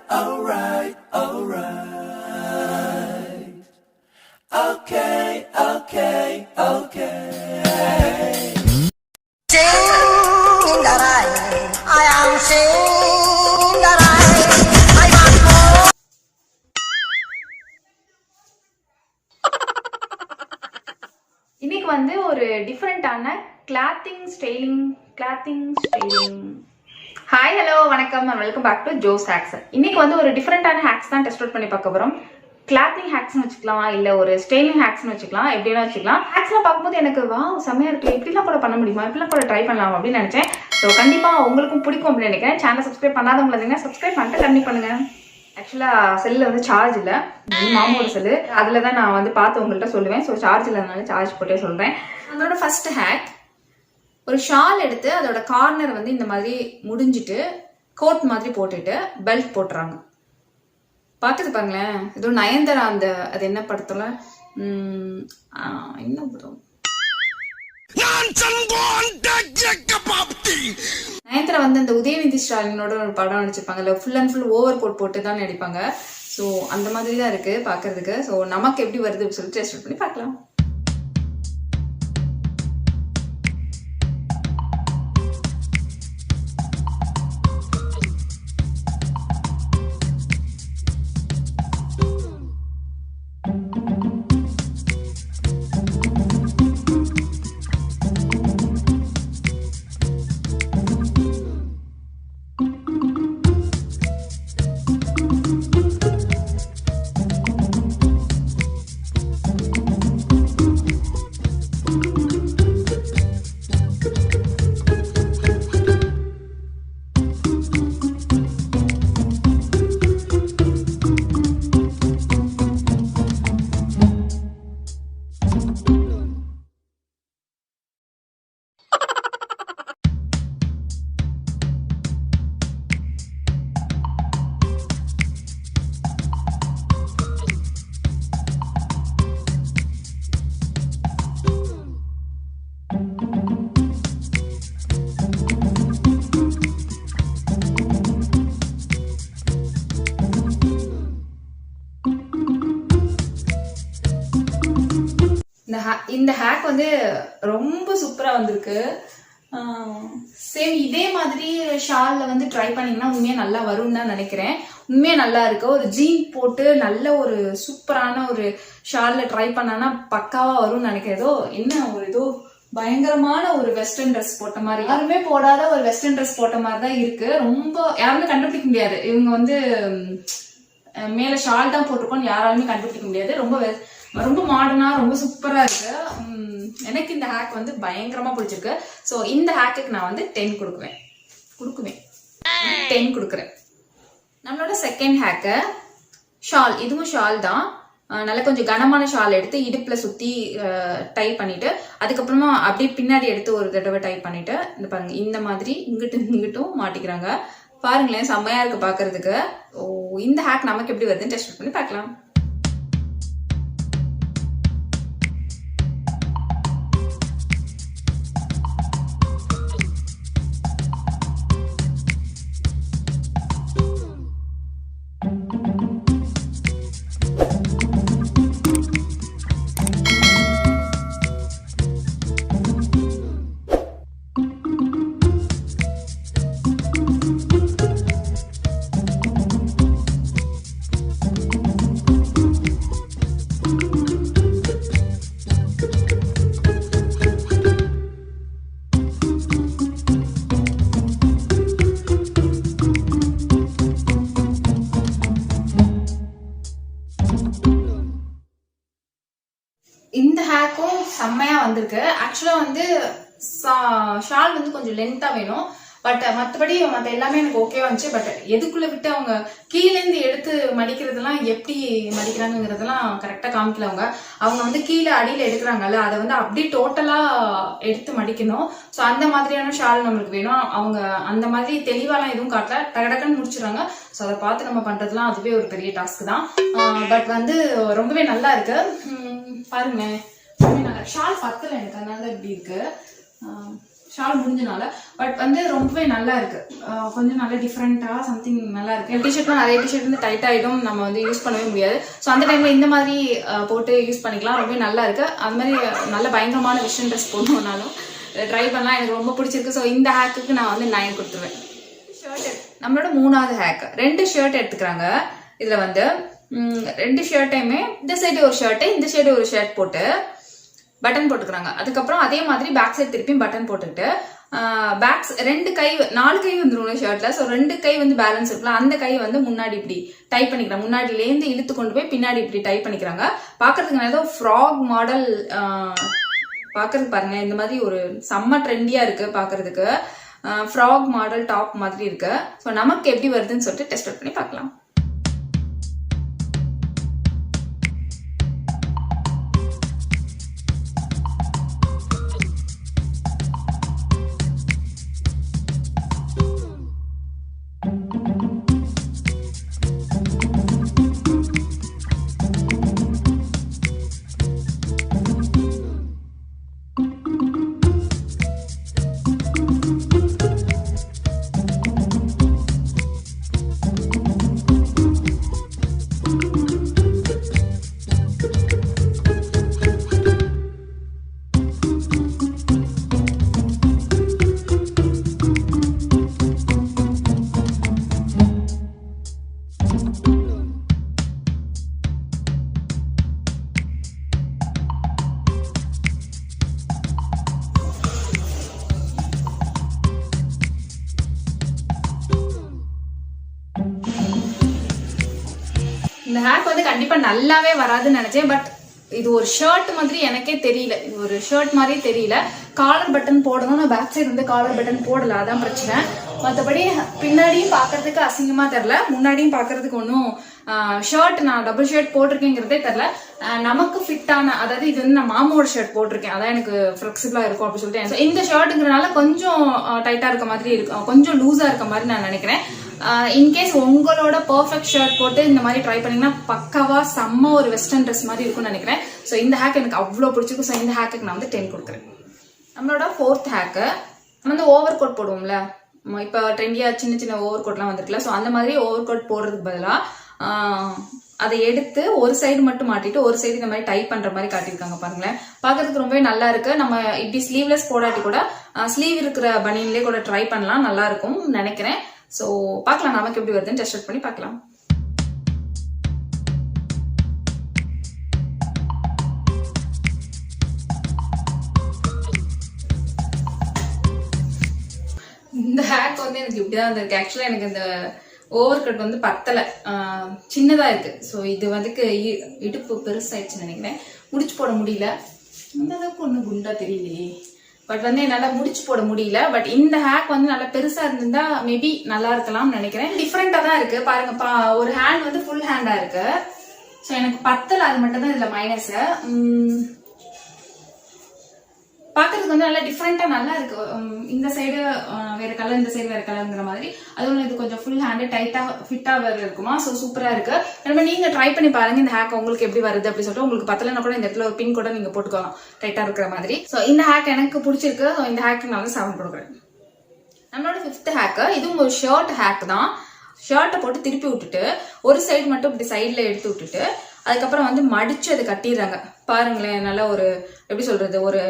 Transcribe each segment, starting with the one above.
alright, alright, alright. Okay, okay, okay. Sing that I am sing that I want more. இன்னைக்கு வந்து ஒரு டிஃப்ரெண்டான clothing styling hi hello வணக்கம் welcome back to Jo's hacks. இன்னைக்கு வந்து ஒரு டிஃப்ரெண்டான ஹேக்ஸ் தான் டெஸ்ட் அவுட் பண்ணி பார்க்க போறோம். கிளாத்திங் ஹேக்ஸ்னு வச்சுக்கலாம், இல்ல ஒரு ஸ்டைலிங் ஹேக்ஸ்னு வச்சுக்கலாம், எப்படின்னா வச்சுக்கலாம். ஹேக்ஸ்லாம் பார்க்கும்போது எனக்கு செம்மையா இருக்கு, இப்படிலாம் கூட பண்ண முடியுமா, இப்படிலாம் கூட ட்ரை பண்ணலாம் அப்படின்னு நினைச்சேன். ஸோ கண்டிப்பா உங்களுக்கும் பிடிக்கும் அப்படின்னு நினைக்கிறேன். சேனலை சப்ஸ்கிரைப் பண்ணாதவங்க இருந்தீங்கன்னா சப்ஸ்கிரைப் பண்ணிட்டு கண்டிப்பா பண்ணுங்க. ஆக்சுவலா செல்ல வந்து சார்ஜ் இல்லை, மாமோட செல்லு, அதுல தான் நான் வந்து பார்த்து உங்கள்கிட்ட சொல்லுவேன். ஸோ சார்ஜ் இல்லைனால சார்ஜ் போட்டே சொல்றேன். அதோட ஃபர்ஸ்ட் ஹேக், ஒரு ஷால் எடுத்து அதோட கார்னர் வந்து இந்த மாதிரி முடிஞ்சிட்டு கோட் மாதிரி போட்டுட்டு பெல்ட் போட்டுறாங்க. பார்க்குது பாருங்களேன், ஏதோ நயன்தாரா அந்த அது என்ன படத்துல என்ன படம், நயன்தாரா வந்து அந்த உதயநிதி ஸ்டாலினோட ஒரு படம் நடிச்சிருப்பாங்க, full and full over coat போட்டு தான் நடிப்பாங்க. ஸோ அந்த மாதிரி தான் இருக்கு பார்க்கறதுக்கு. ஸோ நமக்கு எப்படி வருது சொல்லிட்டு டெஸ்ட் பண்ணி பார்க்கலாம். இந்த ஹேக் வந்து ரொம்ப சூப்பரா வந்திருக்கு. சேம் இதே மாதிரி ஷால்ல வந்து ட்ரை பண்ணீங்கன்னா உண்மையா நல்லா வரும்னு தான் நினைக்கிறேன். உண்மையா நல்லா இருக்கு. ஒரு ஜீன் போட்டு நல்ல ஒரு சூப்பரான ஒரு ஷால்ல ட்ரை பண்ணானா பக்காவா வரும்னு நினைக்கிறேன். ஏதோ பயங்கரமான ஒரு வெஸ்டர்ன் ட்ரெஸ் போட்ட மாதிரி, யாருமே போடாத ஒரு வெஸ்டர்ன் ட்ரெஸ் போட்ட மாதிரி தான் இருக்கு. ரொம்ப யாருமே கண்டுபிடிக்க முடியாது, இவங்க வந்து மேல ஷால் தான் போட்டிருக்கோம், யாராலுமே கண்டுபிடிக்க முடியாது. ரொம்ப மாடர்னா ரொம்ப சூப்பரா இருக்கு. எனக்கு இந்த ஹேக் வந்து பயங்கரமா பிடிச்சிருக்கு. ஸோ இந்த ஹேக்குக்கு நான் வந்து 10 கொடுக்குறேன். நம்மளோட செகண்ட் ஹேக்கு ஷால். இதுவும் ஷால் தான். நல்ல கொஞ்சம் கனமான ஷால் எடுத்து இடுப்புல சுத்தி டை பண்ணிட்டு அதுக்கப்புறமா அப்படியே பின்னாடி எடுத்து ஒரு தடவை டை பண்ணிட்டு இந்த பாருங்க, இந்த மாதிரி இங்கிட்டும் மாட்டிக்கிறாங்க. பாருங்களேன், செம்மையா இருக்கு பாக்குறதுக்கு. இந்த ஹேக் நமக்கு எப்படி வருதுன்னு டெஸ்ட் பண்ணி பார்க்கலாம். இந்த ஹேக்கும் செம்மையா வந்திருக்கு. ஆக்சுவலா வந்து ஷால் வந்து கொஞ்சம் லென்த்தா வேணும், பட் மற்றபடி மற்ற எல்லாமே எனக்கு ஓகேவா இருந்துச்சு. பட் எதுக்குள்ள விட்டு அவங்க கீழேந்து எடுத்து மடிக்கிறதுலாம் எப்படி மடிக்கிறாங்கிறதெல்லாம் கரெக்டா காமிக்கல. அவங்க வந்து கீழே அடியில எடுக்கிறாங்கல்ல, அதை வந்து அப்படியே டோட்டலா எடுத்து மடிக்கணும். ஸோ அந்த மாதிரியான ஷால் நம்மளுக்கு வேணும். அவங்க அந்த மாதிரி தெளிவாலாம் எதுவும் காட்டல, டக்குன்னு முடிச்சிடுறாங்க. ஸோ அதை பார்த்து நம்ம பண்றதுலாம் அதுவே ஒரு பெரிய டாஸ்க் தான். பட் வந்து ரொம்பவே நல்லா இருக்கு. பாருங்க, ஷால் பத்தல எனக்கு, அதனால இப்படி இருக்கு. ஷால் முடிஞ்சனால. பட் வந்து ரொம்பவே நல்லா இருக்கு, கொஞ்சம் நல்லா டிஃப்ரெண்டா சம்திங் நல்லா இருக்கு. டிஷர்ட்லாம் நிறைய டிஷர்ட் வந்து டைட் ஆகிடும், நம்ம வந்து யூஸ் பண்ணவே முடியாது. ஸோ அந்த டைம்ல இந்த மாதிரி போட்டு யூஸ் பண்ணிக்கலாம், ரொம்பவே நல்லா இருக்கு. அது மாதிரி நல்ல பயங்கரமான வெஸ்டர்ன் ட்ரெஸ் போடணும்னாலும் ட்ரை பண்ணலாம், எனக்கு ரொம்ப பிடிச்சிருக்கு. ஸோ இந்த ஹேக்குக்கு நான் வந்து 9 கொடுத்துருவேன். ஷர்ட் நம்மளோட 3வது ஹேக். 2 ஷர்ட் எடுத்துக்கிறாங்க. இதுல வந்து 2 ஷர்ட்டையுமே இந்த சைடு ஒரு ஷர்ட், இந்த சைடு ஒரு ஷர்ட் போட்டு பட்டன் போட்டுக்கிறாங்க. அதுக்கப்புறம் அதே மாதிரி பேக் சைடு திருப்பியும் பட்டன் போட்டுக்கிட்டு பேக்ஸ் 2 கை 4 கை வந்துடும் ஷர்ட்ல. ஸோ 2 கை வந்து பேலன்ஸ் இருக்குல்ல, அந்த கை வந்து முன்னாடி இப்படி டைப் பண்ணிக்கிறாங்க. முன்னாடிலேருந்து இழுத்து கொண்டு போய் பின்னாடி இப்படி டைப் பண்ணிக்கிறாங்க. பாக்குறதுக்கு ஏதோ ஃப்ராக் மாடல் பாக்குறதுக்கு பாருங்க, இந்த மாதிரி ஒரு செம்ம ட்ரெண்டியா இருக்கு பாக்குறதுக்கு. ஃப்ராக் மாடல் டாப் மாதிரி இருக்கு. ஸோ நமக்கு எப்படி வருதுன்னு சொல்லிட்டு டெஸ்ட் அவுட் பண்ணி பார்க்கலாம். இந்த ஹேக் வந்து கண்டிப்பா நல்லாவே வராதுன்னு நினைச்சேன். பட் இது ஒரு ஷர்ட் மாதிரி எனக்கே தெரியல, இது ஒரு ஷர்ட் மாதிரி தெரியல. காலர் பட்டன் போடணும், நான் பேக் சைடு வந்து காலர் பட்டன் போடல, அதான் பிரச்சனை. மற்றபடி பின்னாடியும் பாக்குறதுக்கு அசிங்கமா தெரியல, முன்னாடியும் பாக்குறதுக்கு ஒன்றும் ஷர்ட் நான் டபுள் ஷர்ட் போட்டிருக்கேங்கிறதே தெரியல. நமக்கு ஃபிட்டான, அதாவது இது வந்து நான் மாமாவோட ஷர்ட் போட்டிருக்கேன், அதான் எனக்கு ஃபிளெக்சிபிளா இருக்கும் அப்படின்னு சொல்லிட்டு. இந்த ஷர்ட்டுங்கிறனால கொஞ்சம் டைட்டா இருக்க மாதிரி இருக்கும், கொஞ்சம் லூஸா இருக்க மாதிரி நான் நினைக்கிறேன். இன்கேஸ் உங்களோட பர்ஃபெக்ட் ஷர்ட் போட்டு இந்த மாதிரி ட்ரை பண்ணீங்கன்னா பக்காவா செம்ம ஒரு வெஸ்டர்ன் ட்ரெஸ் மாதிரி இருக்கும்னு நினைக்கிறேன். ஸோ இந்த ஹேக் எனக்கு அவ்வளோ பிடிச்சிருக்கும். ஸோ இந்த ஹேக்கு நான் வந்து 10 கொடுக்குறேன். நம்மளோட 4th ஹேக்கு, நம்ம வந்து ஓவர் கோட் போடுவோம்ல, இப்போ ட்ரெண்டியா சின்ன சின்ன ஓவர் கோட்லாம் வந்துருக்குல்ல. ஸோ அந்த மாதிரி ஓவர் கோட் போடுறதுக்கு பதிலாக அதை எடுத்து ஒரு சைடு மட்டும் மாட்டிட்டு ஒரு சைடு இந்த மாதிரி டைப் பண்ற மாதிரி காட்டியிருக்காங்க. பாருங்களேன், பாக்குறதுக்கு ரொம்பவே நல்லா இருக்கு. நம்ம இப்படி ஸ்லீவ்லெஸ் போடாட்டி கூட ஸ்லீவ் இருக்கிற பனியன்லேயே கூட ட்ரை பண்ணலாம், நல்லா இருக்கும் நினைக்கிறேன். ஸோ பார்க்கலாம் நமக்கு எப்படி வருதுன்னு டெஸ்ட் அவுட் பண்ணி பார்க்கலாம். இந்த ஹேக் வந்து எனக்கு இப்படிதான் வந்திருக்கு. ஆக்சுவலா எனக்கு இந்த ஓவர் கட் வந்து பத்தல, சின்னதா இருக்கு. ஸோ இது வந்து இடுப்பு பெருசாயிடுச்சுன்னு நினைக்கிறேன், முடிச்சு போட முடியல. இந்த அளவுக்கு ஒன்றும் குண்டா தெரியலையே, பட் வந்து என்னால முடிச்சு போட முடியல. பட் இந்த ஹேக் வந்து நல்லா பெருசா இருந்திருந்தா மேபி நல்லா இருக்கலாம்னு நினைக்கிறேன். டிஃப்ரெண்டா தான் இருக்கு பாருங்க, ஒரு ஹேண்ட் வந்து ஃபுல் ஹேண்டா இருக்கு. ஸோ எனக்கு பத்தல, அது மட்டும் தான் இதுல மைனஸ். பாக்குறதுக்கு வந்து நல்லா டிஃப்ரெண்டா நல்லா இருக்கு. இந்த சைடு வேற கலர், இந்த சைடு வேற கலர்ங்கிற மாதிரி. அதுவும் இது கொஞ்சம் ஃபுல் ஹேண்ட் டைட்டா ஃபிட்டா வேற இருக்குமா. ஸோ சூப்பரா இருக்கு. நம்ம நீங்க ட்ரை பண்ணி பாருங்க இந்த ஹேக் உங்களுக்கு எப்படி வருது அப்படின்னு சொல்லிட்டு. உங்களுக்கு பத்தலன்னா கூட இந்த இடத்துல ஒரு பின் கூட நீங்க போட்டுக்கலாம் டைட்டா இருக்கிற மாதிரி. ஸோ இந்த ஹேக் எனக்கு பிடிச்சிருக்கு. ஸோ இந்த ஹேக்கு நான் வந்து 7 கொடுக்குறேன். நம்மளோட 5th ஹேக்கு, இதுவும் ஒரு ஷர்ட் ஹேக் தான். ஷர்ட்டை போட்டு திருப்பி விட்டுட்டு ஒரு சைடு மட்டும் இப்படி சைட்ல எடுத்து விட்டுட்டு அதுக்கப்புறம் வந்து மடிச்சு அதை கட்டிடுறாங்க. பாருங்களேன், நல்லா ஒரு எப்படி சொல்றது, ஒரு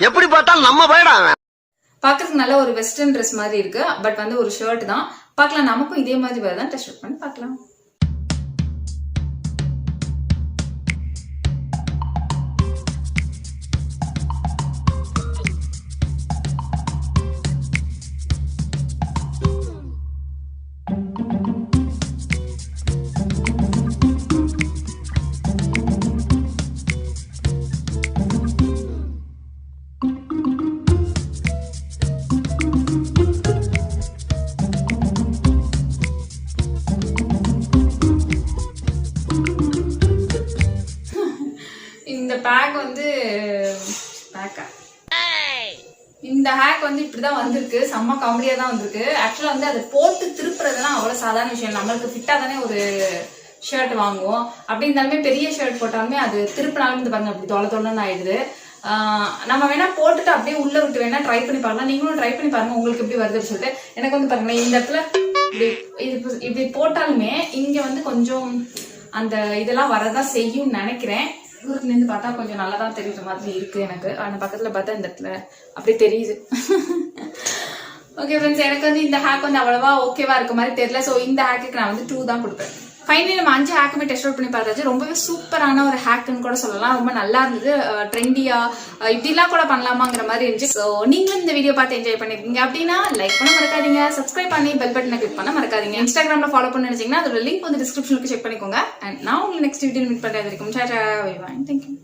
எப்படி பார்த்தாலும் நம்ம போயிடாம பாக்குறதுக்கு நல்ல ஒரு வெஸ்டர்ன் ட்ரெஸ் மாதிரி இருக்கு. பட் வந்து ஒரு ஷர்ட் தான். பார்க்கலாம் நமக்கும் இதே மாதிரி வருதான் டெஸ்ட் அவுட் பண்ணி பார்க்கலாம். பேக் வந்து இந்த ஹேக் வந்து இப்படிதான் வந்திருக்கு, செம்ம காமெடியா தான் வந்திருக்கு. ஆக்சுவலா வந்து அதை போட்டு திருப்புறதுலாம் அவ்வளவு சாதாரண விஷயம். நம்மளுக்கு ஃபிட்டா தானே ஒரு ஷர்ட் வாங்குவோம். அப்படி இருந்தாலுமே பெரிய ஷர்ட் போட்டாலுமே அது திருப்பினாலும் இந்த பாருங்க அப்படி தொலை தொலைன்னு ஆயிடுது. நம்ம வேணா போட்டுட்டு அப்படியே உள்ள விட்டு வேணா ட்ரை பண்ணி பார்க்கலாம். நீங்களும் ட்ரை பண்ணி பாருங்க உங்களுக்கு எப்படி வருதுன்னு சொல்லிட்டு. எனக்கு வந்து பாருங்க இந்த இடத்துல இப்படி போட்டாலுமே இங்க வந்து கொஞ்சம் அந்த இதெல்லாம் வரதான் செய்யும் நினைக்கிறேன். தூரத்துல இருந்து பார்த்தா கொஞ்சம் நல்லாதான் தெரியுற மாதிரி இருக்கு எனக்கு. ஆனா பக்கத்துல பார்த்தா இந்த இடத்துல அப்படியே தெரியுது. ஓகே ஃப்ரெண்ட்ஸ், எனக்கு வந்து இந்த ஹேக் வந்து அவ்வளவா ஓகேவா இருக்க மாதிரி தெரியல. ஸோ இந்த ஹேக்குக்கு நான் வந்து 2 தான் கொடுப்பேன். ஃபைனலி நம்ம 5 ஹேக்குமே டெஸ்ட் அவுட் பண்ணி பார்த்தாச்சு. ரொம்பவே சூப்பரான ஒரு ஹேக்குன்னு கூட சொல்லலாம். ரொம்ப நல்லா இருந்தது. ட்ரெண்டியா இப்படிலாம் கூட பண்ணலாமாங்கிற மாதிரி இருந்துச்சு. ஸோ நீங்களும் இந்த வீடியோ பார்த்து என்ஜாய் பண்ணிருக்கீங்க அப்படின்னா லைக் பண்ண மறக்காதீங்க, சப்ஸ்கிரைப் பண்ணி பெல் பட்டனை கிளிக் பண்ண மறக்காதீங்க. இன்ஸ்டாகிராம்ல ஃபாலோ பண்ண நினைச்சீங்கன்னா அதோட லிங்க் வந்து டிஸ்கிரிப்ஷனுக்கு செக் பண்ணிக்கோங்க. அண்ட் நான் உங்களுக்கு நெக்ஸ்ட் வீடியோ மீட் பண்றது வரைக்கும். தேங்க்யூ.